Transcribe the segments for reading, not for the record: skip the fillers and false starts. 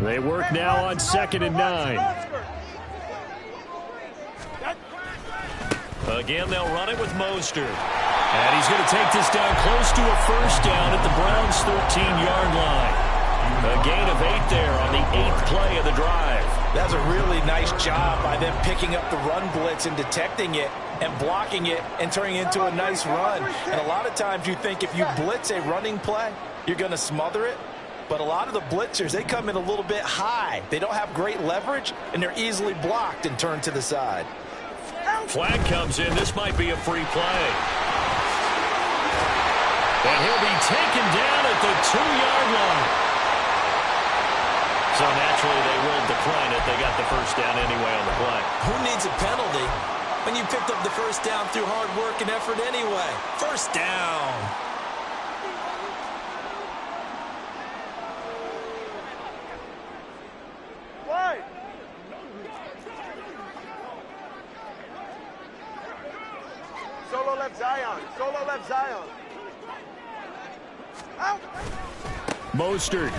They work now on 2nd and 9. Again, they'll run it with Mostert. And he's going to take this down close to a first down at the Browns' 13-yard line. A gain of 8 there on the 8th play of the drive. That's a really nice job by them picking up the run blitz and detecting it and blocking it and turning it into a nice run. And a lot of times you think if you blitz a running play, you're going to smother it. But a lot of the blitzers, they come in a little bit high. They don't have great leverage, and they're easily blocked and turned to the side. Flag comes in. This might be a free play. And he'll be taken down at the 2-yard line. So naturally they will decline it. They got the first down anyway on the play. Who needs a penalty when you picked up the first down through hard work and effort anyway? First down. Why? Solo left Zion. Solo left Zion. Out. Mostert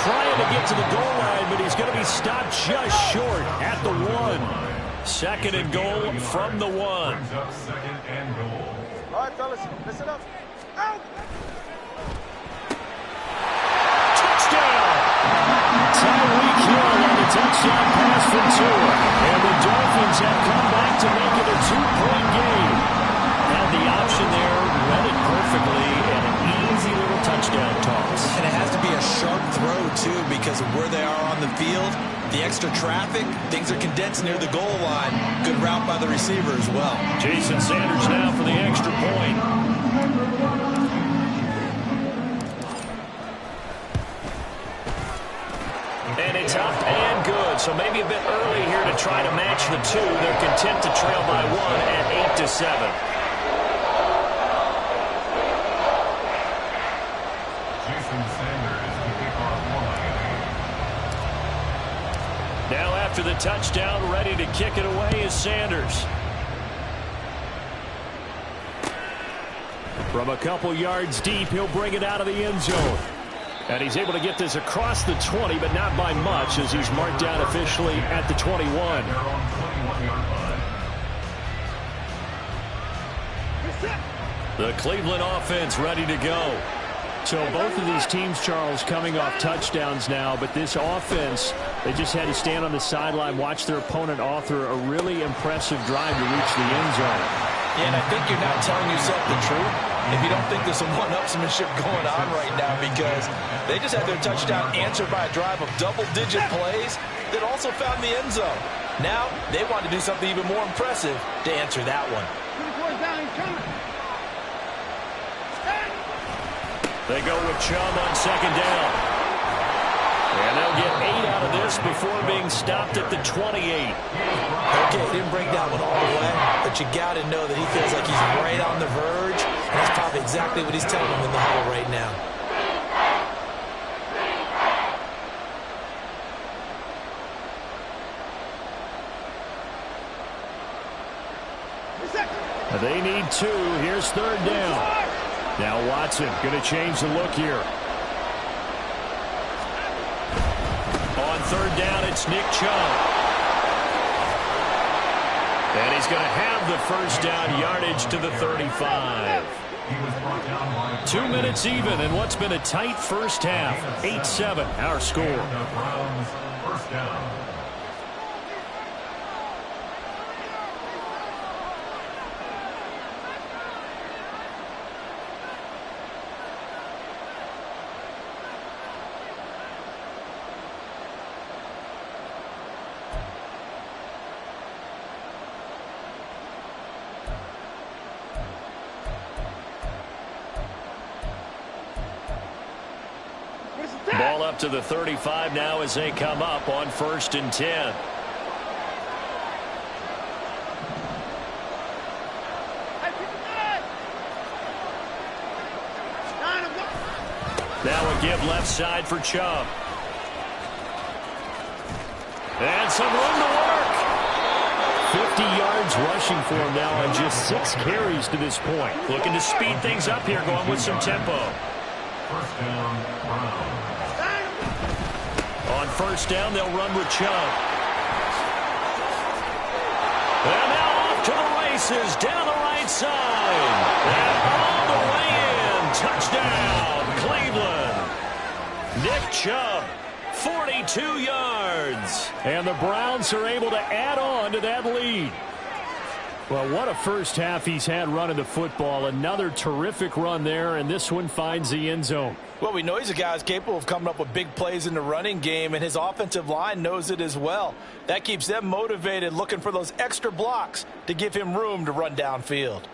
trying to get to the goal line, but he's going to be stopped just short at the 1. 2nd and goal from the 1. All right, fellas, listen up. Out. Touchdown! Tyreek Hill on the touchdown pass from Tua. And the Dolphins have come back to make it a 2-point game. Had the option there, read it perfectly, and an easy little touchdown toss. And it has to be a sharp throw, too, because of where they are on the field. The extra traffic, things are condensed near the goal line. Good route by the receiver as well. Jason Sanders now for the extra point. And it's up and good. So maybe a bit early here to try to match the 2. They're content to trail by 1 at 8-7. Now after the touchdown, ready to kick it away is Sanders. From a couple yards deep, he'll bring it out of the end zone. And he's able to get this across the 20, but not by much, as he's marked down officially at the 21. The Cleveland offense ready to go. So both of these teams, Charles, coming off touchdowns now, but this offense, they just had to stand on the sideline, watch their opponent author a really impressive drive to reach the end zone. Yeah, and I think you're not telling yourself the truth if you don't think there's some one-upsmanship going on right now, because they just had their touchdown answered by a drive of double-digit plays that also found the end zone. Now they want to do something even more impressive to answer that one. They go with Chubb on 2nd down. And they'll get 8 out of this before being stopped at the 28. Okay, didn't break that one all the way, but you got to know that he feels like he's right on the verge, and that's probably exactly what he's telling him in the huddle right now. They need 2. Here's 3rd down. Now Watson going to change the look here. On 3rd down, it's Nick Chubb. And he's going to have the first down, yardage to the 35. 2 minutes even in what's been a tight first half. 8-7, our score. Ball up to the 35 now as they come up on 1st and 10. Now a give left side for Chubb. And some room to work. 50 yards rushing for him now on just 6 carries to this point. Looking to speed things up here, going with some tempo. First down, Browns. On first down, they'll run with Chubb. And now off to the races down the right side. And all the way in. Touchdown, Cleveland. Nick Chubb, 42 yards. And the Browns are able to add on to that lead. Well, what a first half he's had running the football. Another terrific run there, and this one finds the end zone. Well, we know he's a guy who's capable of coming up with big plays in the running game, and his offensive line knows it as well. That keeps them motivated, looking for those extra blocks to give him room to run downfield.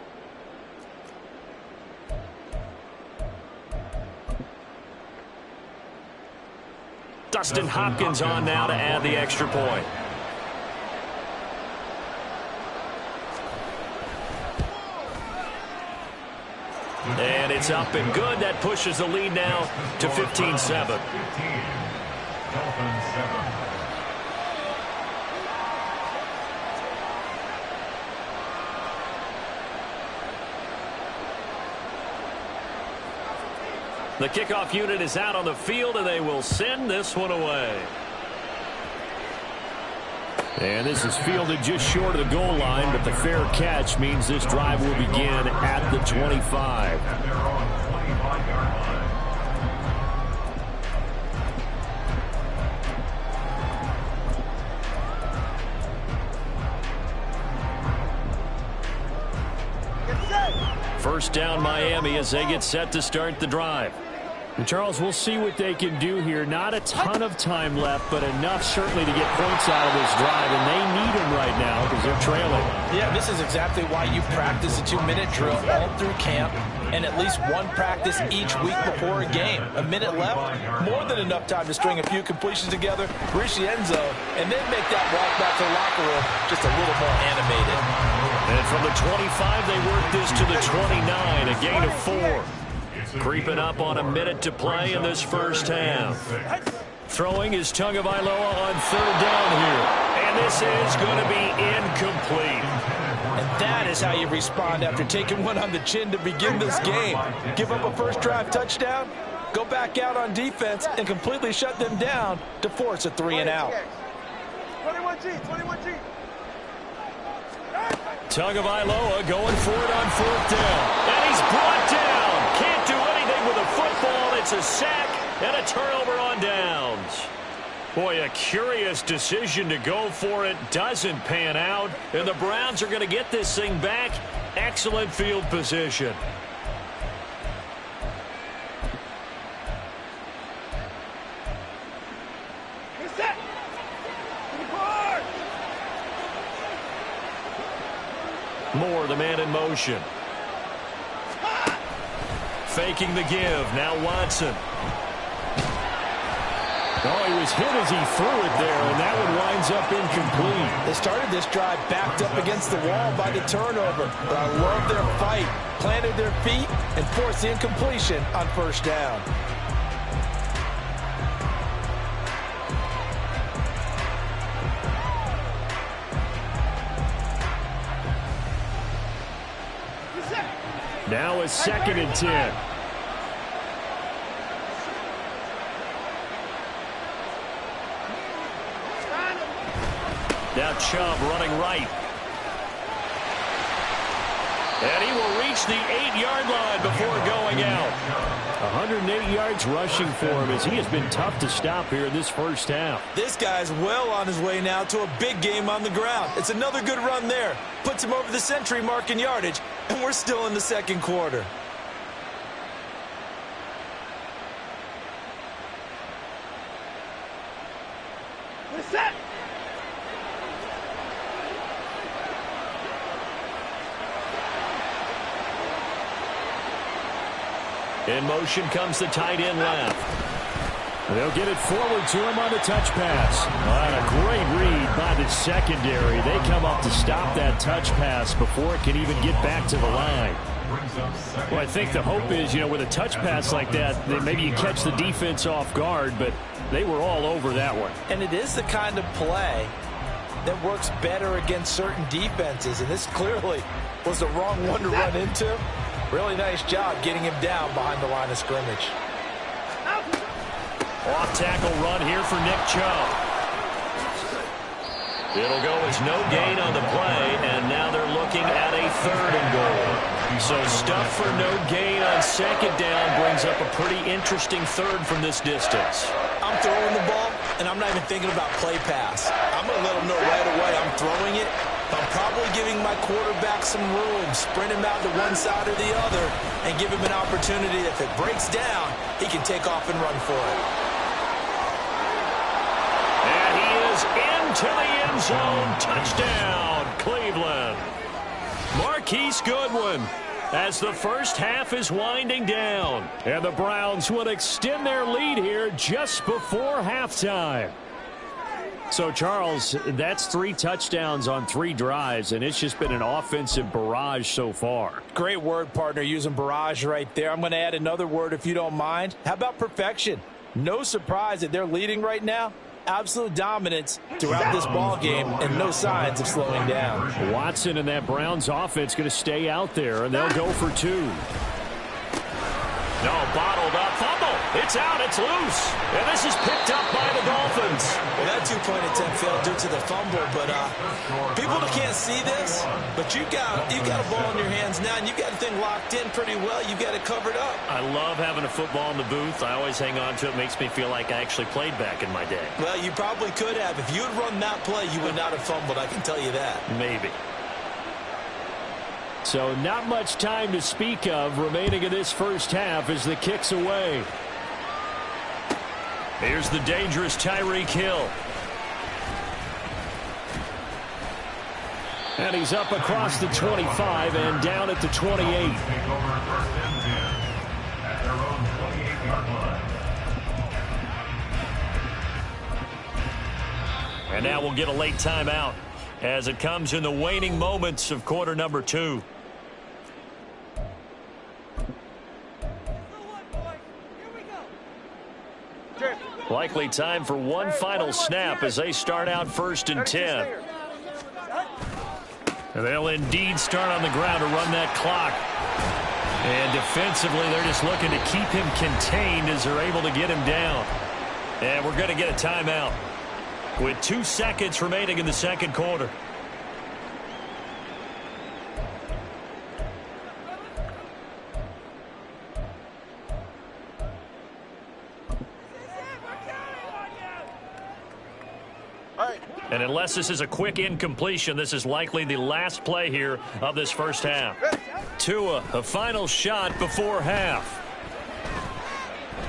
Dustin Hopkins on now to add the extra point. And it's up and good. That pushes the lead now to 15-7. The kickoff unit is out on the field, and they will send this one away. And this is fielded just short of the goal line, but the fair catch means this drive will begin at the 25. First down Miami as they get set to start the drive. And Charles, we'll see what they can do here. Not a ton of time left, but enough certainly to get points out of this drive, and they need them right now because they're trailing. Yeah, this is exactly why you practice a 2-minute drill all through camp and at least one practice each week before a game. A minute left, more than enough time to string a few completions together, reach the end zone, and then make that walk back to the locker room just a little more animated. And from the 25, they work this to the 29, a gain of 4. Creeping up on a minute to play in this first half. Throwing is Tagovailoa on third down here. And this is going to be incomplete. And that is how you respond after taking one on the chin to begin this game. Give up a first drive touchdown, go back out on defense, and completely shut them down to force a 3-and-out. 21G. Tagovailoa going for it on fourth down. And he's brought down. Can't do anything with a football. It's a sack and a turnover on downs. Boy, a curious decision to go for it. Doesn't pan out. And the Browns are going to get this thing back. Excellent field position. Moore, the man in motion. Faking the give. Now Watson. Oh, he was hit as he threw it there, and that one winds up incomplete. They started this drive backed up against the wall by the turnover, but I love their fight. Planted their feet and forced the incompletion on first down. Now a 2nd and 10. Now Chubb running right. And he will reach the 8-yard line before going out. 108 yards rushing for him as he has been tough to stop here in this first half. This guy's well on his way now to a big game on the ground. It's another good run there. Puts him over the century mark in yardage, and we're still in the second quarter. Set. In motion comes the tight end left. They'll get it forward to him on the touch pass. And a great read by the secondary. They come up to stop that touch pass before it can even get back to the line. Well, I think the hope is, with a touch pass like that, maybe you catch the defense off guard, but they were all over that one. And it is the kind of play that works better against certain defenses, and this clearly was the wrong one to run into. Really nice job getting him down behind the line of scrimmage. Off-tackle run here for Nick Chubb. It'll go as no gain on the play, and now they're looking at a 3rd and goal. So stuff for no gain on 2nd down brings up a pretty interesting 3rd from this distance. I'm throwing the ball, and I'm not even thinking about play pass. I'm going to let them know right away I'm throwing it. I'm probably giving my quarterback some room, sprint him out to one side or the other, and give him an opportunity. If it breaks down, he can take off and run for it. And he is into the end zone. Touchdown, Cleveland. Marquise Goodwin, as the first half is winding down. And the Browns will extend their lead here just before halftime. So, Charles, that's 3 touchdowns on 3 drives, and it's just been an offensive barrage so far. Great word, partner, using barrage right there. I'm going to add another word if you don't mind. How about perfection? No surprise that they're leading right now. Absolute dominance throughout this ball game and no signs of slowing down. Watson and that Browns offense going to stay out there, and they'll go for 2. No, bottled up, fumble. It's out, it's loose. And this is picked up by the Dolphins. Well, that 2-point attempt failed due to the fumble, but people can't see this, but you got a ball in your hands now, and you got the thing locked in pretty well. You got it covered up. I love having a football in the booth. I always hang on to it. Makes me feel like I actually played back in my day. Well, you probably could have. If you had run that play, you would not have fumbled. I can tell you that. Maybe. So not much time to speak of remaining in this first half as the kick's away. Here's the dangerous Tyreek Hill. And he's up across the 25 and down at the 28. And now we'll get a late timeout as it comes in the waning moments of quarter number 2. Likely time for one final snap as they start out 1st and 10. And they'll indeed start on the ground to run that clock. And defensively, they're just looking to keep him contained as they're able to get him down. And we're going to get a timeout with 2 seconds remaining in the 2nd quarter. And unless this is a quick incompletion, this is likely the last play here of this first half. Tua, a final shot before half.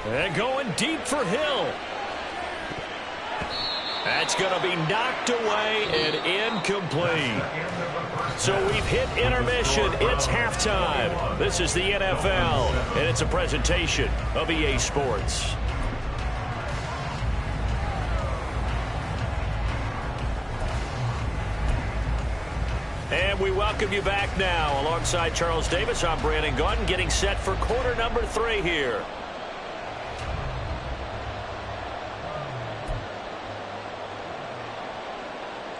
And going deep for Hill. That's going to be knocked away and incomplete. So we've hit intermission. It's halftime. This is the NFL, and it's a presentation of EA Sports. And we welcome you back now. Alongside Charles Davis, I'm Brandon Gaudin, getting set for quarter number 3 here.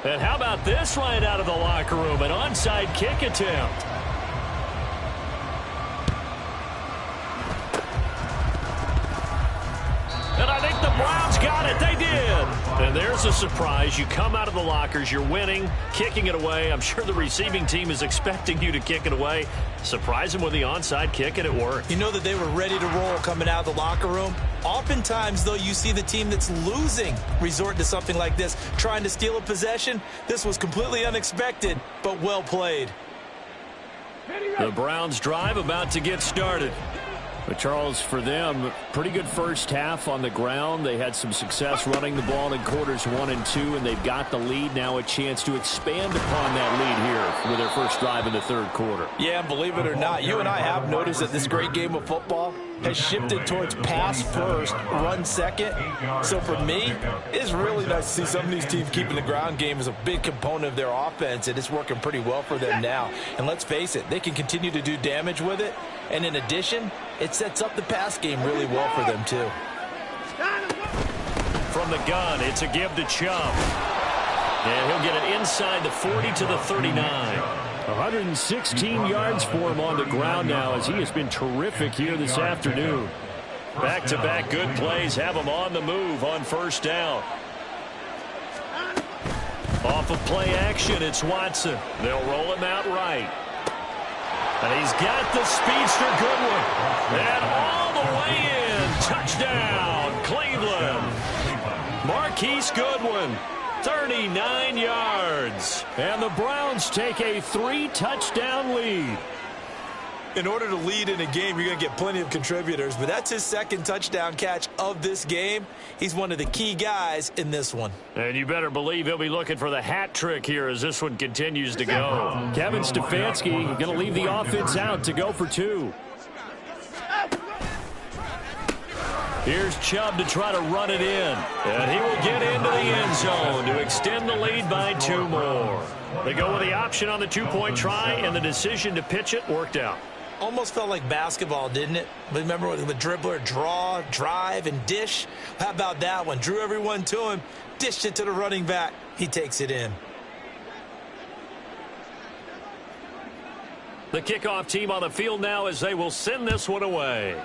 And how about this right out of the locker room? An onside kick attempt. And I think the Browns got it. They did. And there's a surprise. You come out of the lockers, you're winning, kicking it away. I'm sure the receiving team is expecting you to kick it away. Surprise them with the onside kick, and it worked. You know that they were ready to roll coming out of the locker room. Oftentimes, though, you see the team that's losing resort to something like this, trying to steal a possession. This was completely unexpected, but well played. The Browns drive about to get started. But, Charles, for them, pretty good first half on the ground. They had some success running the ball in quarters 1 and 2, and they've got the lead. Now a chance to expand upon that lead here with their first drive in the 3rd quarter. Yeah, believe it or not, you and I have noticed that this great game of football has shifted towards pass first, run second. So for me, it's really nice to see some of these teams keeping the ground game as a big component of their offense, and it's working pretty well for them now. And let's face it, they can continue to do damage with it. And in addition, it sets up the pass game really well for them, too. From the gun, it's a give to Chubb. And he'll get it inside the 40 to the 39. 116 yards for him on the ground now as he has been terrific here this afternoon. Back-to-back good plays have him on the move on first down. Off of play action, it's Watson. They'll roll him out right. And he's got the speedster Goodwin. And all the way in. Touchdown, Cleveland. Marquise Goodwin, 39 yards. And the Browns take a 3-touchdown lead. In order to lead in a game, you're going to get plenty of contributors, but that's his second touchdown catch of this game. He's one of the key guys in this one. And you better believe he'll be looking for the hat trick here as this one continues to go. Kevin Stefanski going to leave the offense out to go for 2. Here's Chubb to try to run it in. And he will get into the end zone to extend the lead by 2 more. They go with the option on the 2-point try, and the decision to pitch it worked out. Almost felt like basketball, didn't it? Remember with the dribbler, draw, drive, and dish? How about that one? Drew everyone to him, dished it to the running back. He takes it in. The kickoff team on the field now as they will send this one away.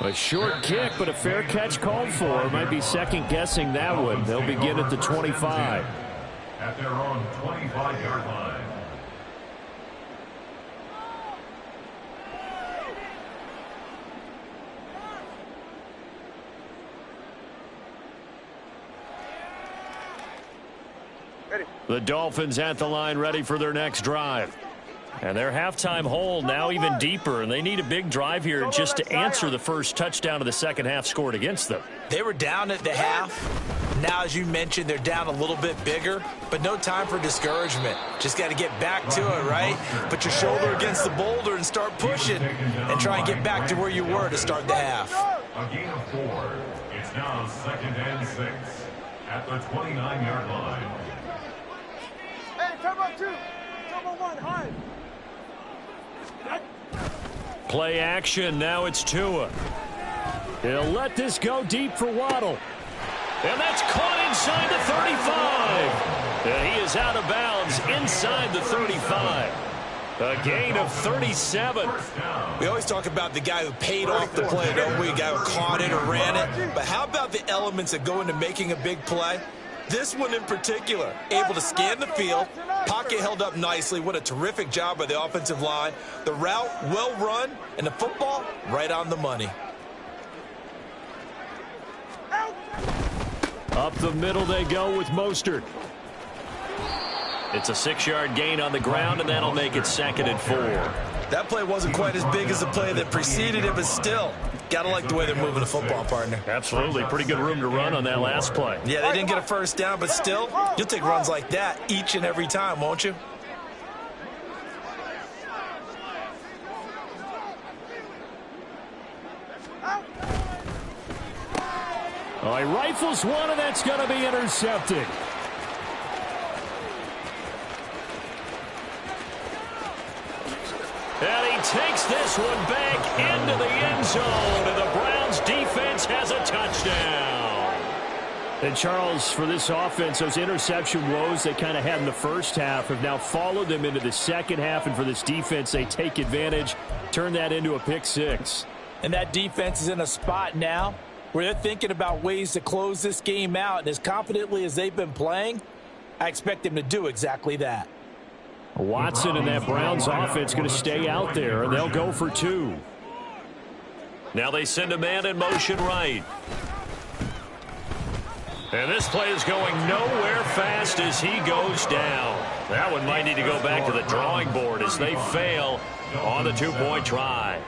A short kick, but a fair catch called for. Might be second-guessing that one. They'll begin at the 25. At their own 25-yard line. The Dolphins at the line ready for their next drive. And their halftime hole now even deeper, and they need a big drive here just to answer the first touchdown of the second half scored against them. They were down at the half. Now, as you mentioned, they're down a little bit bigger, but no time for discouragement. Just got to get back to it, right? Put your shoulder against the boulder and start pushing and try and get back to where you were to start the half. A gain of 4. It's now 2nd and 6 at the 29-yard line. Hey, turbo 2, turbo 1, high. Play action, now it's Tua. He'll let this go deep for Waddle. And that's caught inside the 35. And he is out of bounds inside the 35. A gain of 37. We always talk about the guy who paid off the play, don't we? A guy who caught it or ran it. But how about the elements that go into making a big play? This one in particular, able to scan the field, pocket held up nicely. What a terrific job by the offensive line. The route well run, and the football right on the money. Up the middle they go with Mostert. It's a 6-yard gain on the ground, and that'll make it 2nd and 4. That play wasn't quite as big as the play that preceded it, but still, got to like the way they're moving the football, partner. Absolutely. Pretty good room to run on that last play. Yeah, they didn't get a first down, but still, you'll take runs like that each and every time, won't you? Oh, he rifles one, and that's going to be intercepted. And he takes this one back into the end zone, and the Browns defense has a touchdown. And Charles, for this offense, those interception woes they kind of had in the first half have now followed them into the second half, and for this defense, they take advantage, turn that into a pick 6. And that defense is in a spot now where they're thinking about ways to close this game out, and as confidently as they've been playing, I expect them to do exactly that. Watson and that Browns offense going to stay out there, and they'll go for 2. Now they send a man in motion right. And this play is going nowhere fast as he goes down. That one might need to go back to the drawing board as they fail on the 2-point try.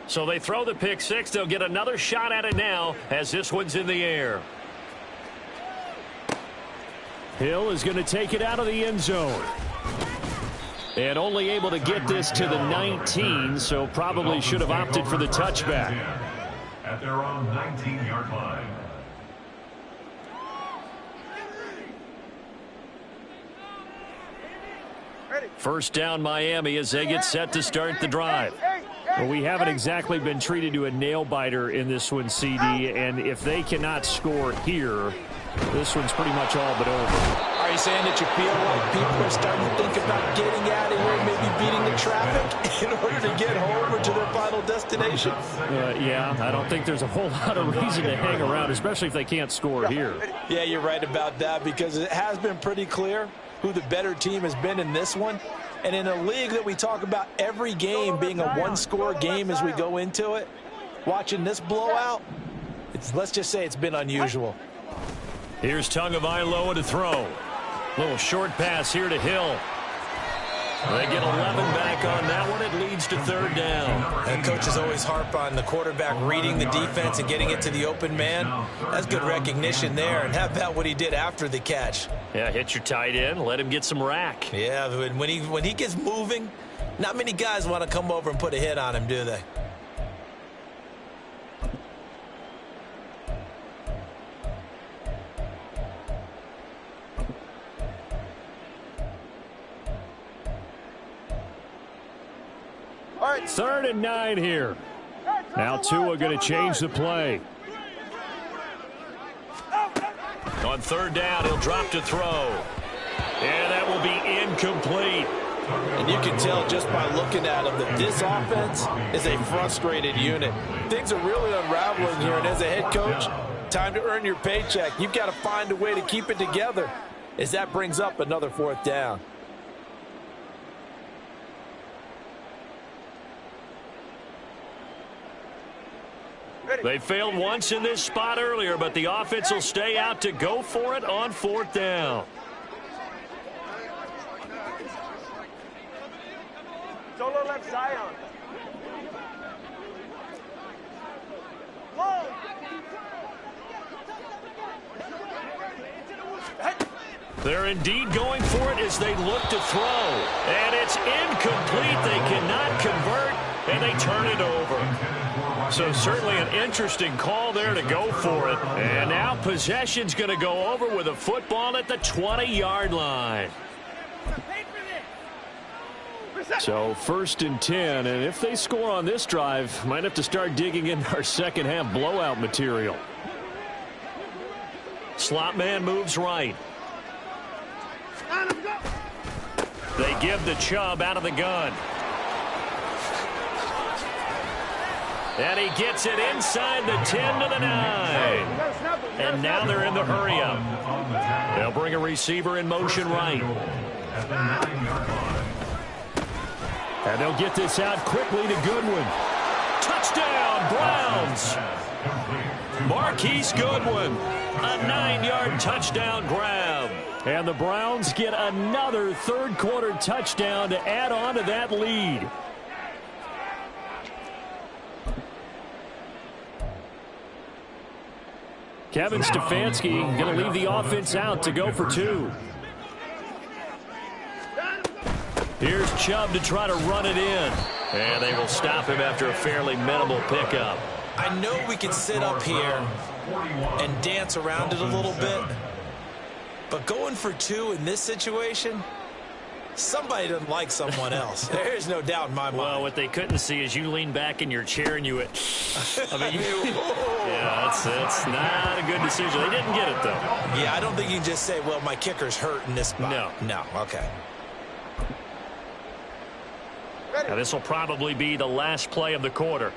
So they throw the pick 6. They'll get another shot at it now as this one's in the air. Hill is going to take it out of the end zone. And only able to get this to the 19, so probably should have opted for the touchback. At their own 19-yard line. First down Miami as they get set to start the drive. Well, we haven't exactly been treated to a nail-biter in this one, CD, and if they cannot score here, this one's pretty much all but over. Are you saying that you feel like people are starting to think about getting out of here, maybe beating the traffic in order to get home or to their final destination? Yeah, I don't think there's a whole lot of reason to hang around, especially if they can't score here. Yeah, you're right about that, because it has been pretty clear who the better team has been in this one. And in a league that we talk about every game being a one-score game as we go into it, watching this blowout, let's just say it's been unusual. Here's Tagovailoa to throw. Little short pass here to Hill. They get 11 back on that one. It leads to third down. And coaches always harp on the quarterback reading the defense and getting it to the open man. That's good recognition there. And how about what he did after the catch? Yeah, hit your tight end. Let him get some rack. Yeah, when he gets moving, not many guys want to come over and put a hit on him, do they? Third and 9 here. Now Tua going to change the play. On third down, he'll drop to throw. And that will be incomplete. And you can tell just by looking at him that this offense is a frustrated unit. Things are really unraveling here, and as a head coach, time to earn your paycheck. You've got to find a way to keep it together as that brings up another fourth down. They failed once in this spot earlier, but the offense will stay out to go for it on fourth down. Solo left Zion. They're indeed going for it as they look to throw. And it's incomplete. They cannot convert, and they turn it over. So certainly an interesting call there to go for it. And now possession's going to go over with a football at the 20-yard line. So first and 10, and if they score on this drive, might have to start digging in our second half blowout material. Slot man moves right. They give the Chubb out of the gun. And he gets it inside the 10 to the 9. And now they're in the hurry-up. They'll bring a receiver in motion right. And they'll get this out quickly to Goodwin. Touchdown, Browns. Marquise Goodwin, a 9-yard touchdown grab. And the Browns get another third-quarter touchdown to add on to that lead. Kevin Stefanski going to leave the offense out to go for 2. Here's Chubb to try to run it in. And they will stop him after a fairly minimal pickup. I know we can sit up here and dance around it a little bit, but going for 2 in this situation, somebody doesn't like someone else. There's no doubt in my mind. Well, what they couldn't see is you lean back in your chair and you went, yeah, it's not a good decision. They didn't get it, though. Yeah, I don't think you can just say, well, my kicker's hurt in this spot. No, okay. Now, this will probably be the last play of the quarter.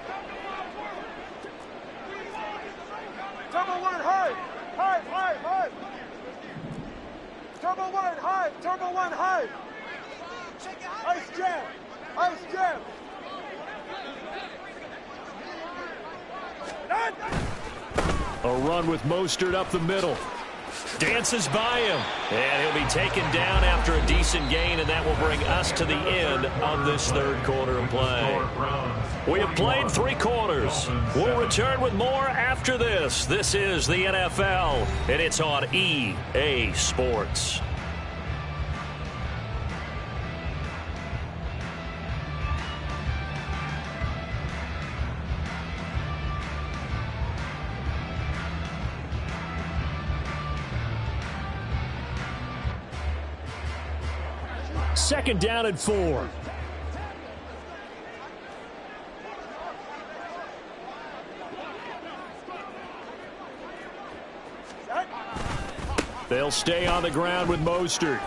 Turbo 1, high. Turbo 1, high. Turbo 1, high. Ice jam. A run with Mostert up the middle. Dances by him. And he'll be taken down after a decent gain, and that will bring us to the end of this third quarter of play. We have played 3 quarters. We'll return with more after this. This is the NFL, and it's on EA Sports. 2nd down and 4. They'll stay on the ground with Mostert.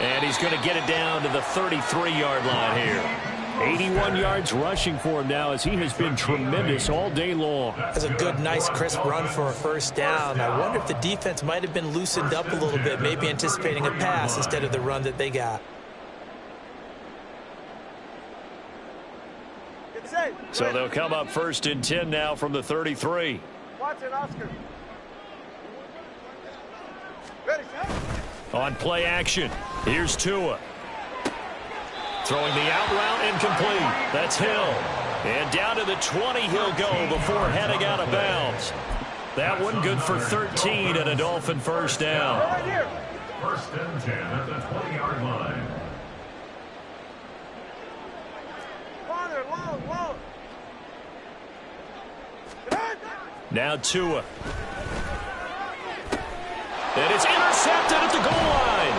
And he's going to get it down to the 33-yard line here. 81 yards rushing for him now, as he has been tremendous all day long. That's a good, nice, crisp run for a first down. I wonder if the defense might have been loosened up a little bit, maybe anticipating a pass instead of the run that they got. So they'll come up 1st and 10 now from the 33. Watson, Oscar. On play action, here's Tua. Throwing the out route, incomplete. That's Hill. And down to the 20 he'll go before heading out of bounds. That one good for 13 and a Dolphin first down. 1st and 10 at the 20-yard line. Long. Now Tua. And it's intercepted at the goal line.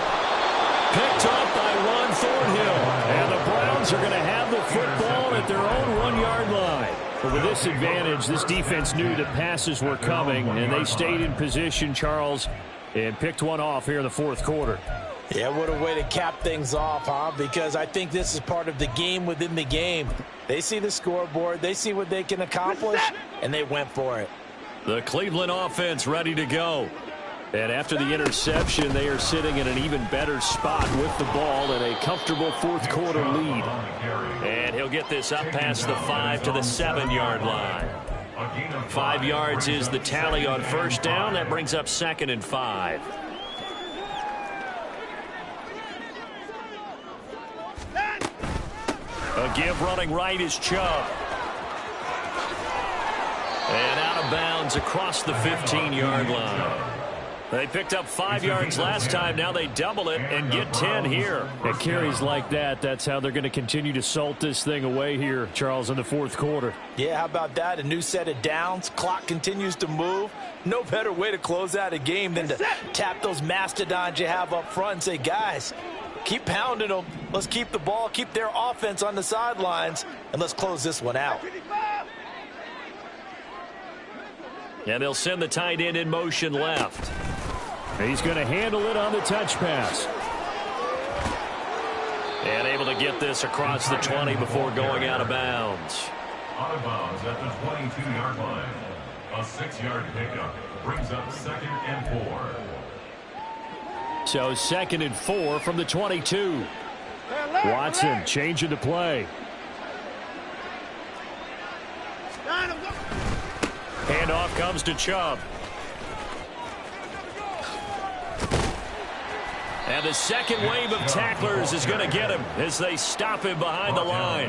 Picked up by Ron Thornhill. And the Browns are going to have the football at their own 1-yard line. But with this advantage, this defense knew that passes were coming, and they stayed in position, Charles, and picked one off here in the 4th quarter. Yeah, what a way to cap things off, huh? Because I think this is part of the game within the game. They see the scoreboard, they see what they can accomplish, and they went for it. The Cleveland offense ready to go. And after the interception, they are sitting in an even better spot with the ball and a comfortable 4th quarter lead. And he'll get this up past the 5 to the 7-yard line. 5 yards is the tally on first down. That brings up 2nd and 5. A give running right is Chubb. And out of bounds across the 15-yard line. They picked up 5 yards last time. Now they double it and get 10 here. At carries like that, that's how they're going to continue to salt this thing away here, Charles, in the 4th quarter. Yeah, how about that? A new set of downs. Clock continues to move. No better way to close out a game than to tap those mastodons you have up front and say, guys, keep pounding them. Let's keep the ball, keep their offense on the sidelines, and let's close this one out. And they'll send the tight end in motion left. He's going to handle it on the touch pass. And able to get this across the 20 before going out of bounds. Out of bounds at the 22-yard line. A 6-yard pickup brings up 2nd and 4. So 2nd and 4 from the 22. Watson changing the play. Handoff comes to Chubb. And the second wave of tacklers is going to get him as they stop him behind the line.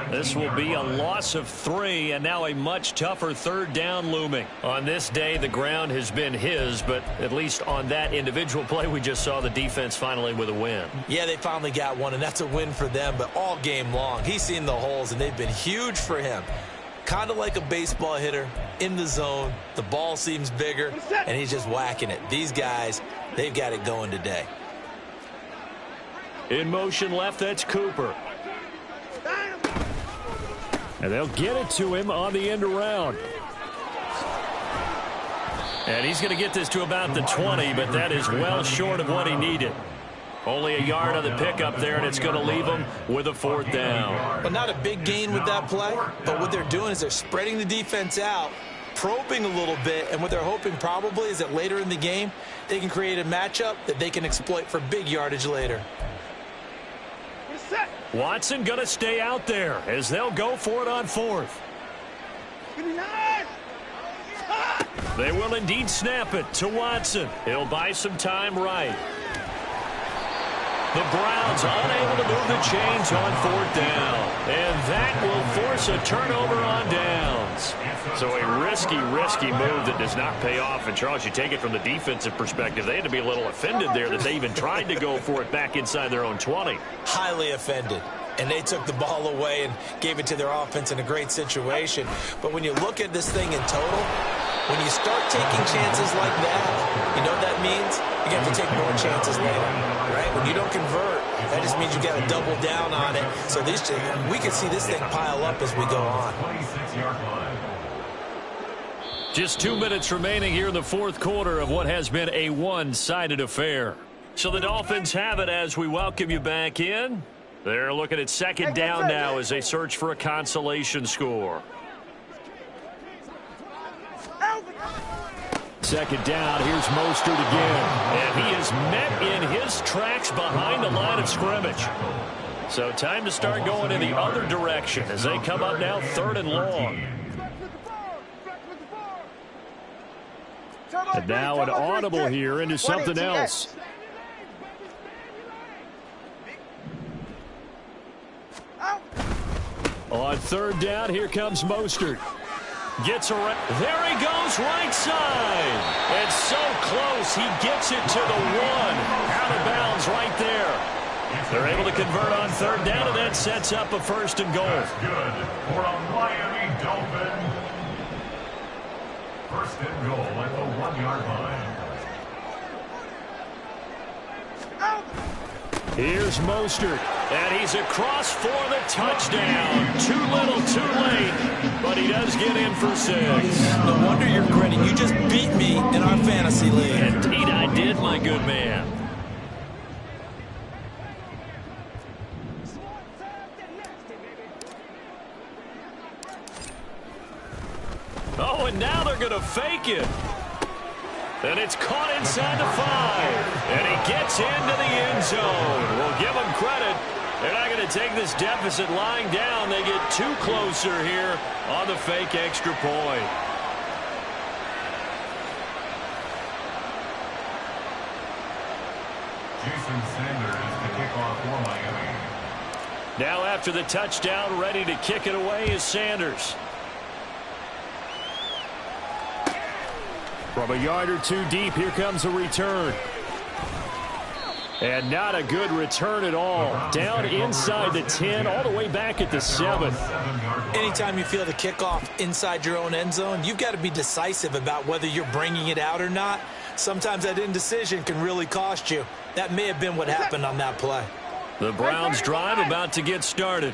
This will be a loss of 3, and now a much tougher 3rd down looming. On this day, the ground has been his, but at least on that individual play, we just saw the defense finally with a win. Yeah, they finally got one, and that's a win for them, but all game long, he's seen the holes, and they've been huge for him. Kind of like a baseball hitter in the zone. The ball seems bigger, and he's just whacking it. These guys, they've got it going today. In motion left, that's Cooper. And they'll get it to him on the end around. And he's going to get this to about the 20, but that is well short of what he needed. Only a yard on the pickup there, and it's going to leave him with a 4th down. But not a big gain with that play, but what they're doing is they're spreading the defense out, probing a little bit, and what they're hoping probably is that later in the game, they can create a matchup that they can exploit for big yardage later. Watson going to stay out there as they'll go for it on 4th. They will indeed snap it to Watson. He'll buy some time right. The Browns unable to move the chains on 4th down. And that will force a turnover on downs. So a risky move that does not pay off. And, Charles, you take it from the defensive perspective. They had to be a little offended there that they even tried to go for it back inside their own 20. Highly offended. And they took the ball away and gave it to their offense in a great situation. But when you look at this thing in total, when you start taking chances like that, you know what that means? You have to take more chances later, right? right? When you don't convert, that just means you got to double down on it. So we can see this thing pile up as we go on. Just 2 minutes remaining here in the fourth quarter of what has been a one-sided affair. So the Dolphins have it as we welcome you back in. They're looking at second down now as they search for a consolation score. Second down, here's Mostert again. And he is met in his tracks behind the line of scrimmage. So time to start going in the other direction as they come up now third and long. And now an audible here into something else. On third down, here comes Mostert. Gets around. There he goes, right side. And so close, he gets it to the one. Out of bounds right there. They're able to convert on third down, and that sets up a first and goal. That's good for a Miami Dolphin. First and goal at the 1-yard line. Here's Mostert, and he's across for the touchdown. Too little, too late, but he does get in for 6. No wonder you're grinning. You just beat me in our fantasy league. Indeed I did, my good man. Oh, and now they're going to fake it. And it's caught inside the 5. And he gets into the end zone. We'll give them credit. They're not going to take this deficit lying down. They get too closer here on the fake extra point. Jason Sanders is the kickoff for Miami. Now after the touchdown, ready to kick it away is Sanders. From a yard or two deep, here comes a return. And not a good return at all. Down inside the 10, all the way back at the 7. Anytime you feel the kickoff inside your own end zone, you've got to be decisive about whether you're bringing it out or not. Sometimes that indecision can really cost you. That may have been what happened on that play. The Browns drive about to get started.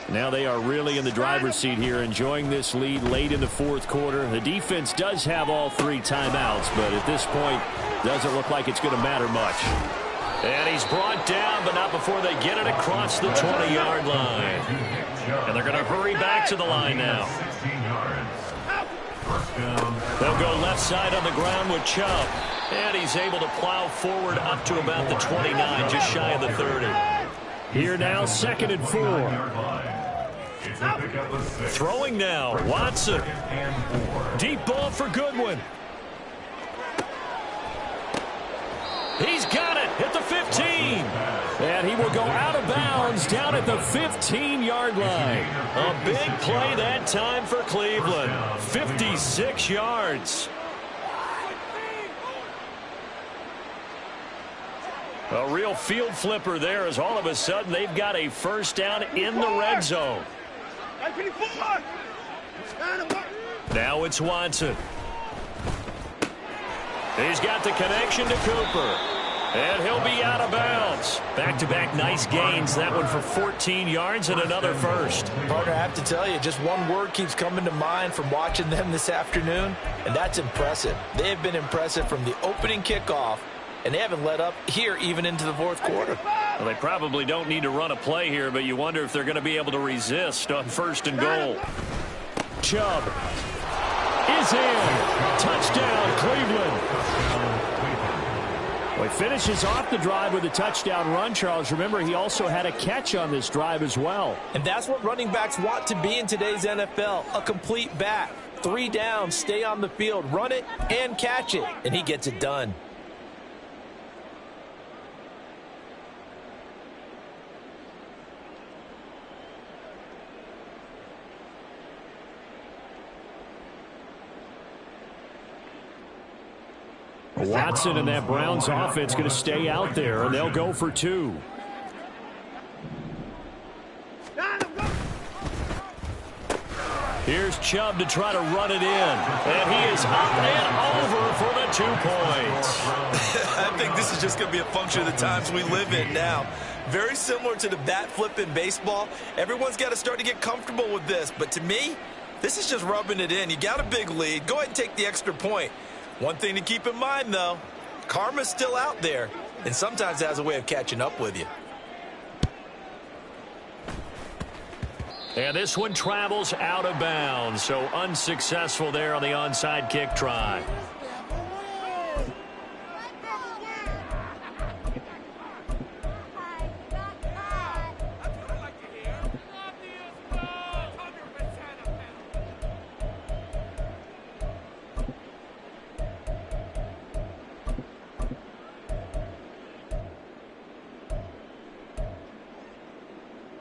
Now they are really in the driver's seat here, enjoying this lead late in the fourth quarter. The defense does have all 3 timeouts, but at this point, doesn't look like it's going to matter much. And he's brought down, but not before they get it across the 20-yard line. And they're going to hurry back to the line now. They'll go left side on the ground with Chubb. And he's able to plow forward up to about the 29, just shy of the 30. Here now, 2nd and 4. Throwing now, Watson. Deep ball for Goodwin. He's got it at the 15. And he will go out of bounds down at the 15-yard line. A big play that time for Cleveland. 56 yards. A real field flipper there as all of a sudden they've got a first down in the red zone. Now it's Watson. He's got the connection to Cooper. And he'll be out of bounds. Back-to-back nice gains. That one for 14 yards and another first. Partner, I have to tell you, just one word keeps coming to mind from watching them this afternoon, and that's impressive. They have been impressive from the opening kickoff, and they haven't let up here even into the fourth quarter. Well, they probably don't need to run a play here, but you wonder if they're going to be able to resist on 1st and goal. Chubb is in. Touchdown, Cleveland. Well, he finishes off the drive with a touchdown run, Charles. Remember, he also had a catch on this drive as well. And that's what running backs want to be in today's NFL, a complete back. 3 down, stay on the field, run it, and catch it. And he gets it done. Watson and that Browns offense going to stay out there, and they'll go for 2. Here's Chubb to try to run it in. And he is up and over for the 2 points. I think this is just going to be a function of the times we live in now. Very similar to the bat flip in baseball. Everyone's got to start to get comfortable with this. But to me, this is just rubbing it in. You got a big lead. Go ahead and take the extra point. One thing to keep in mind, though, karma's still out there, and sometimes it has a way of catching up with you. And this one travels out of bounds, so unsuccessful there on the onside kick try.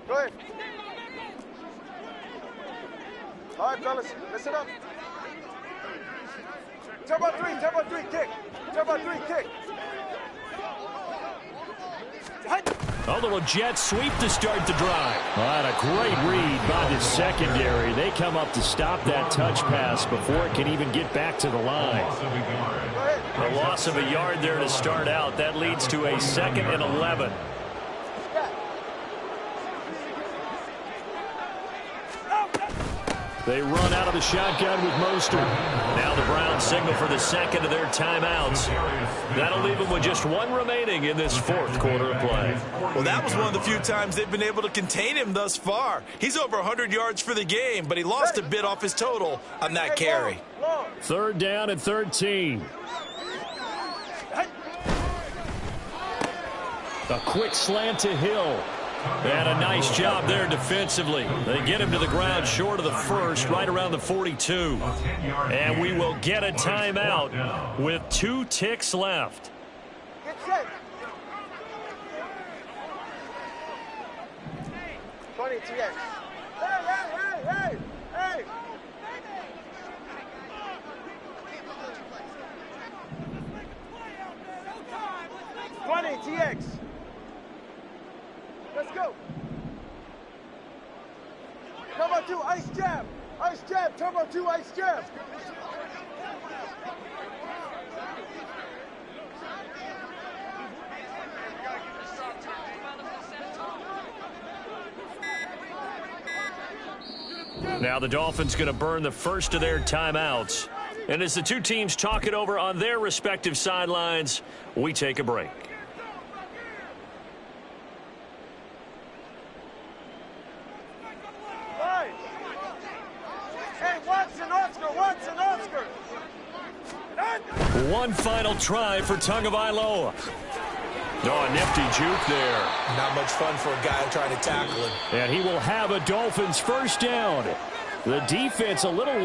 Go ahead. All right, fellas, listen up. Turbo 3, kick. Turbo 3, kick. A little jet sweep to start the drive. Well, a great read by the secondary. They come up to stop that touch pass before it can even get back to the line. The loss of a yard there to start out. That leads to a 2nd and 11. They run out of the shotgun with Mostert. Now the Browns signal for the second of their timeouts. That'll leave them with just 1 remaining in this 4th quarter of play. Well, that was one of the few times they've been able to contain him thus far. He's over 100 yards for the game, but he lost a bit off his total on that carry. 3rd down and 13. A quick slant to Hill. And a nice job there defensively. They get him to the ground short of the first, right around the 42. And we will get a timeout with 2 ticks left. Get set. 20 TX. Hey. 20 TX. Let's go. Turbo 2, ice jab. Ice jab, Turbo 2, ice jab. Now the Dolphins going to burn the first of their timeouts. And as the 2 teams talk it over on their respective sidelines, we take a break. One final try for Tagovailoa. Oh, a nifty juke there. Not much fun for a guy trying to tackle him. And he will have a Dolphins first down. The defense a little